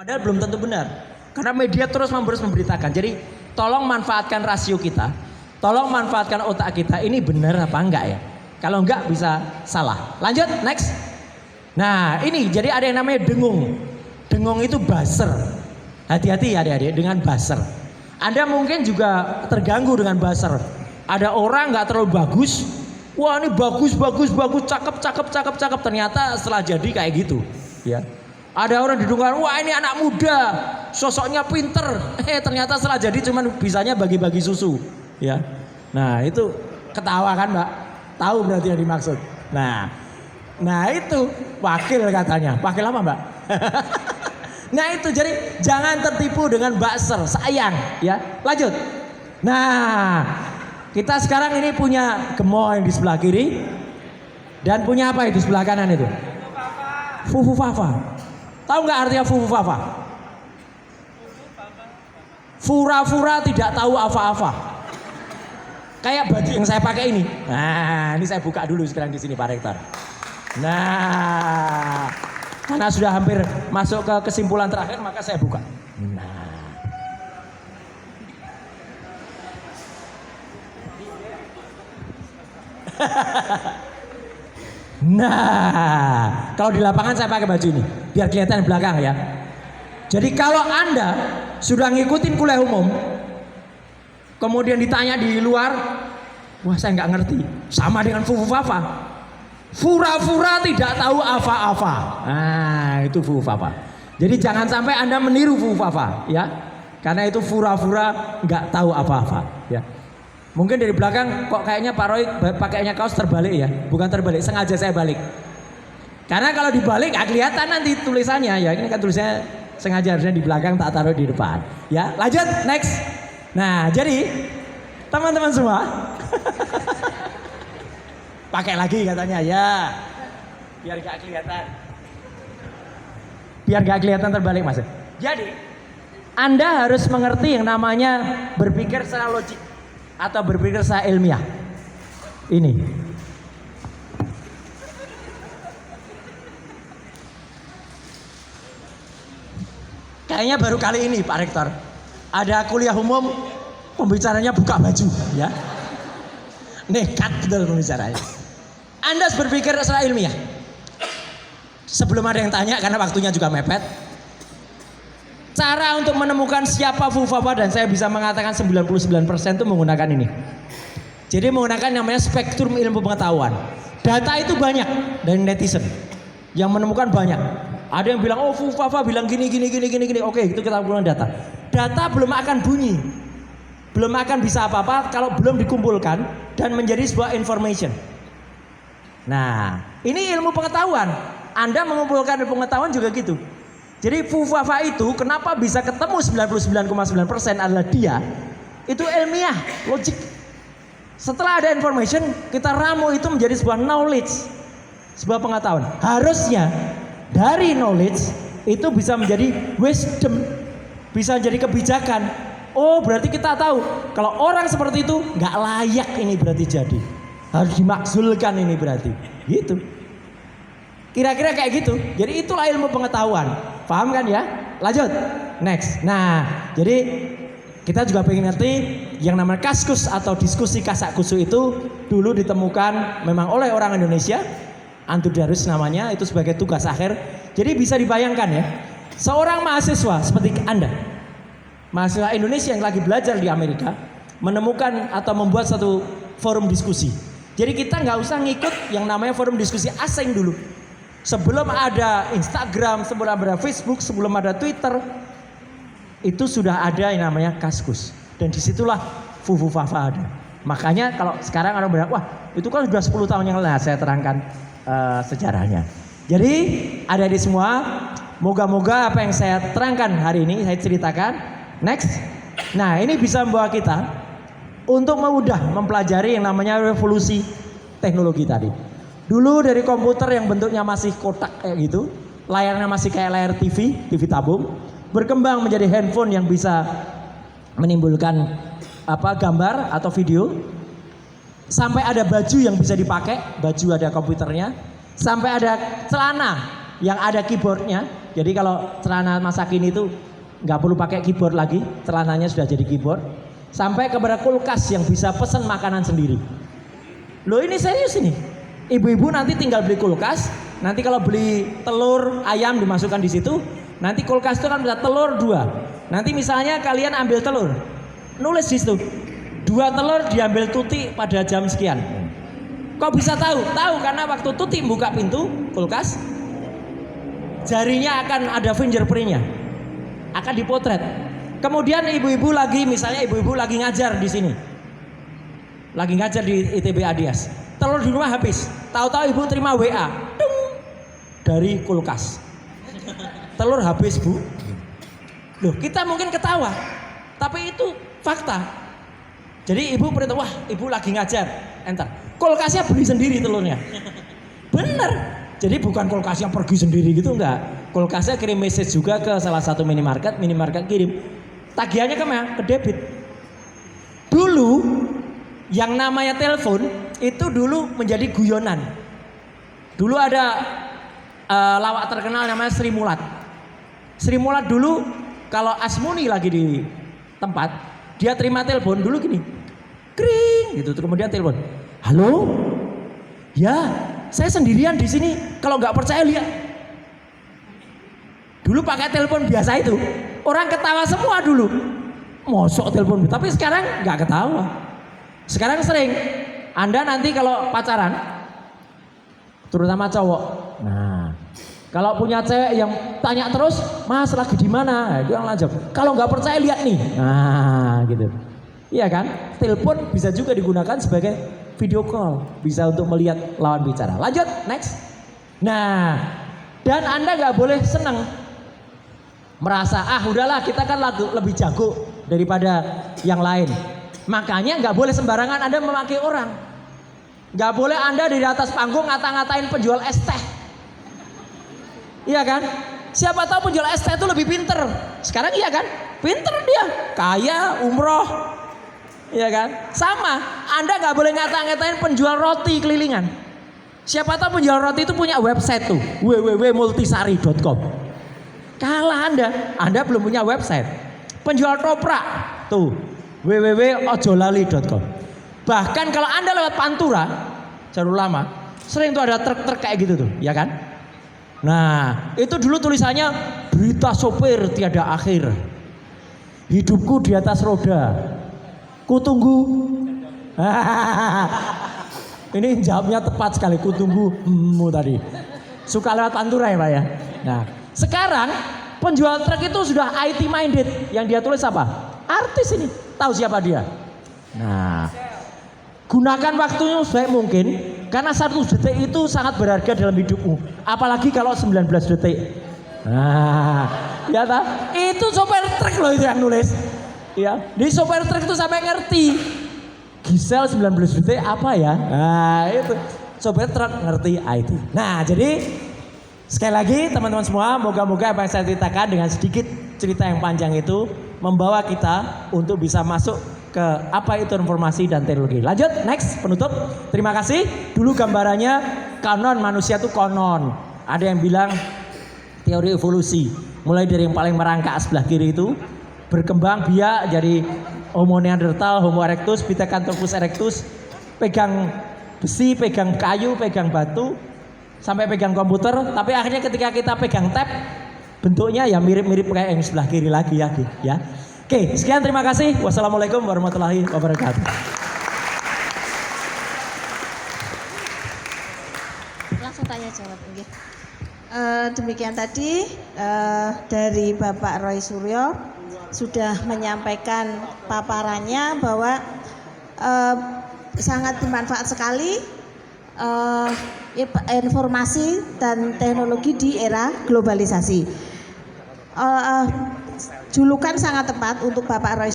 Padahal belum tentu benar. Karena media terus memberitakan. Jadi tolong manfaatkan rasio kita. Tolong manfaatkan otak kita. Ini benar apa enggak ya? Kalau enggak bisa salah. Lanjut, next. Nah ini jadi ada yang namanya dengung. Dengung itu buzzer. Hati-hati adik-adik dengan buzzer. Anda mungkin juga terganggu dengan buzzer. Ada orang nggak terlalu bagus. Wah ini bagus, cakep. Ternyata setelah jadi kayak gitu. Ya. Ada orang didungkan, wah ini anak muda, sosoknya pinter. Ternyata setelah jadi cuman bisanya bagi-bagi susu. Ya. Nah itu ketawa kan mbak? Tahu berarti yang dimaksud. Nah itu wakil katanya. Wakil apa mbak? Nah itu jadi jangan tertipu dengan buzzer, sayang ya. Lanjut. Nah kita sekarang ini punya gemoy di sebelah kiri dan punya apa itu sebelah kanan itu? Fufu Fafa. Tahu nggak artinya fufu Fafa? Fura-fura tidak tahu apa-apa. Kayak baju yang saya pakai ini. Nah ini saya buka dulu sekarang di sini Pak Rektor. Nah karena sudah hampir masuk ke kesimpulan terakhir maka saya buka. Nah, kalau di lapangan saya pakai baju ini biar kelihatan di belakang ya. Jadi kalau Anda sudah ngikutin kuliah umum, kemudian ditanya di luar, wah saya nggak ngerti, sama dengan Fufu Fafa. Fura-fura tidak tahu apa-apa. Nah, itu Fufu Fafa. Jadi jangan sampai Anda meniru Fufu Fafa ya. Karena itu fura-fura nggak tahu apa-apa ya. Mungkin dari belakang kok kayaknya Pak Roy pakainya kaos terbalik ya. Bukan terbalik, sengaja saya balik. Karena kalau dibalik nggak kelihatan nanti tulisannya ya. Ini kan tulisannya sengaja harusnya di belakang tak taruh di depan. Ya, lanjut next. Nah, jadi teman-teman semua pakai lagi katanya ya. Biar nggak kelihatan. Biar nggak kelihatan terbalik Mas. Jadi Anda harus mengerti yang namanya berpikir secara logik atau berpikir secara ilmiah. Ini. Kayaknya baru kali ini Pak Rektor. Ada kuliah umum pembicaranya buka baju ya. Nekat betul pembicaranya. Anda harus berpikir secara ilmiah. Sebelum ada yang tanya karena waktunya juga mepet. Cara untuk menemukan siapa Fufu Fafa dan saya bisa mengatakan 99% itu menggunakan ini. Jadi menggunakan namanya spektrum ilmu pengetahuan. Data itu banyak dari netizen. Yang menemukan banyak. Ada yang bilang oh Fufu Fafa bilang gini. Oke, itu kita kumpulkan data. Data belum akan bunyi. Belum akan bisa apa-apa kalau belum dikumpulkan dan menjadi sebuah information. Nah, ini ilmu pengetahuan. Anda mengumpulkan ilmu pengetahuan juga gitu. Jadi Fufu Fafa itu kenapa bisa ketemu 99,9% adalah dia itu ilmiah, logik. Setelah ada information, kita ramu itu menjadi sebuah knowledge, sebuah pengetahuan. Harusnya dari knowledge itu bisa menjadi wisdom, bisa menjadi kebijakan. Oh berarti kita tahu kalau orang seperti itu nggak layak ini berarti jadi harus dimakzulkan ini berarti, gitu. Kira-kira kayak gitu. Jadi itulah ilmu pengetahuan. Paham kan ya? Lanjut. Next. Nah, jadi kita juga pengen ngerti yang namanya kaskus atau diskusi kasak kusu itu dulu ditemukan memang oleh orang Indonesia. Antudarus namanya, itu sebagai tugas akhir. Jadi bisa dibayangkan ya, seorang mahasiswa seperti Anda, mahasiswa Indonesia yang lagi belajar di Amerika, menemukan atau membuat satu forum diskusi. Jadi kita nggak usah ngikut yang namanya forum diskusi asing dulu. Sebelum ada Instagram, sebelum ada Facebook, sebelum ada Twitter, itu sudah ada yang namanya kaskus. Dan disitulah Fufu Fafa ada. Makanya kalau sekarang orang bilang, wah itu kan sudah 10 tahun yang lalu, saya terangkan sejarahnya. Jadi ada di semua, moga-moga apa yang saya terangkan hari ini, saya ceritakan. Next. Nah ini bisa membawa kita untuk mudah mempelajari yang namanya revolusi teknologi tadi. Dulu dari komputer yang bentuknya masih kotak kayak gitu, layarnya masih kayak layar TV tabung, berkembang menjadi handphone yang bisa menimbulkan gambar atau video, sampai ada baju yang bisa dipakai, baju ada komputernya, sampai ada celana yang ada keyboardnya, Jadi kalau celana masa kini itu nggak perlu pakai keyboard lagi, celananya sudah jadi keyboard. Sampai kepada kulkas yang bisa pesan makanan sendiri. Loh ini serius ini. Ibu-ibu nanti tinggal beli kulkas, nanti kalau beli telur ayam dimasukkan di situ, nanti kulkas itu kan bisa telur 2. Nanti misalnya kalian ambil telur, nulis di situ 2 telur diambil Tuti pada jam sekian. Kok bisa tahu? Tahu karena waktu Tuti buka pintu kulkas, jarinya akan ada fingerprintnya, akan dipotret. Kemudian ibu-ibu lagi, misalnya ibu-ibu lagi ngajar di sini, lagi ngajar di ITB Adias, telur di rumah habis, tahu-tahu ibu terima WA, dung, dari kulkas, telur habis bu. Loh kita mungkin ketawa, tapi itu fakta. Jadi ibu perintah, wah ibu lagi ngajar, enter, kulkasnya beli sendiri telurnya, bener. Jadi bukan kulkasnya pergi sendiri gitu enggak, kulkasnya kirim message juga ke salah satu minimarket kirim. Tagihannya kemana? Ke debit. Dulu yang namanya telepon itu dulu menjadi guyonan. Dulu ada lawak terkenal namanya Sri Mulat. Sri Mulat dulu kalau Asmuni lagi di tempat, dia terima telepon dulu gini, kring gitu. Kemudian telepon, halo, ya saya sendirian di sini. Kalau nggak percaya lihat. Dulu pakai telepon biasa itu, orang ketawa semua dulu. Mosok telepon, tapi sekarang nggak ketawa. Sekarang sering. Anda nanti kalau pacaran, terutama cowok. Nah, kalau punya cewek yang tanya terus, Mas lagi di mana? Dia langsung. Kalau nggak percaya lihat nih. Nah, gitu. Iya kan? Telepon bisa juga digunakan sebagai video call, bisa untuk melihat lawan bicara. Lanjut, next. Nah, dan Anda nggak boleh senang. Merasa udahlah kita kan lebih jago daripada yang lain. Makanya nggak boleh sembarangan Anda memaki orang. Nggak boleh Anda di atas panggung ngata-ngatain penjual es teh. Iya kan? Siapa tahu penjual es teh itu lebih pinter. Sekarang iya kan? Pinter dia, kaya, umroh. Iya kan? Sama, Anda nggak boleh ngata-ngatain penjual roti kelilingan. Siapa tahu penjual roti itu punya website tuh, www.multisari.com. Kalah Anda belum punya website. Penjual toprak tuh www.ojolali.com. Bahkan kalau Anda lewat Pantura, Jalur Lama, sering tuh ada truk-truk kayak gitu tuh, ya kan? Nah, itu dulu tulisannya berita sopir tiada akhir. Hidupku di atas roda. Kutunggu. Ini jawabnya tepat sekali, kutunggumu tadi. Suka lewat Pantura ya Pak ya. Nah, sekarang penjual truk itu sudah IT minded. Yang dia tulis apa? Artis ini. Tahu siapa dia? Nah, gunakan waktunya sebaik mungkin. Karena 1 detik itu sangat berharga dalam hidupmu. Apalagi kalau 19 detik. Nah, ya tak? Itu sopir truk loh itu yang nulis. Ya, di sopir truk itu sampai ngerti. Gisel 19 detik apa ya? Nah, itu. Sopir truk ngerti IT. Nah, jadi sekali lagi teman-teman semua, moga-moga apa yang saya ceritakan dengan sedikit cerita yang panjang itu membawa kita untuk bisa masuk ke apa itu informasi dan teknologi. Lanjut, next, penutup. Terima kasih. Dulu gambarannya kanon manusia itu konon. Ada yang bilang teori evolusi. Mulai dari yang paling merangkak sebelah kiri itu berkembang biak jadi Homo neanderthal, Homo erectus, Pithecanthropus erectus, pegang besi, pegang kayu, pegang batu, sampai pegang komputer, tapi akhirnya ketika kita pegang tab, bentuknya ya mirip-mirip kayak yang sebelah kiri lagi ya. Oke, sekian, terima kasih. Wassalamualaikum warahmatullahi wabarakatuh. Langsung tanya jawab. Demikian tadi dari Bapak Roy Suryo sudah menyampaikan paparannya bahwa sangat bermanfaat sekali informasi dan teknologi di era globalisasi. Julukan sangat tepat untuk Bapak Roy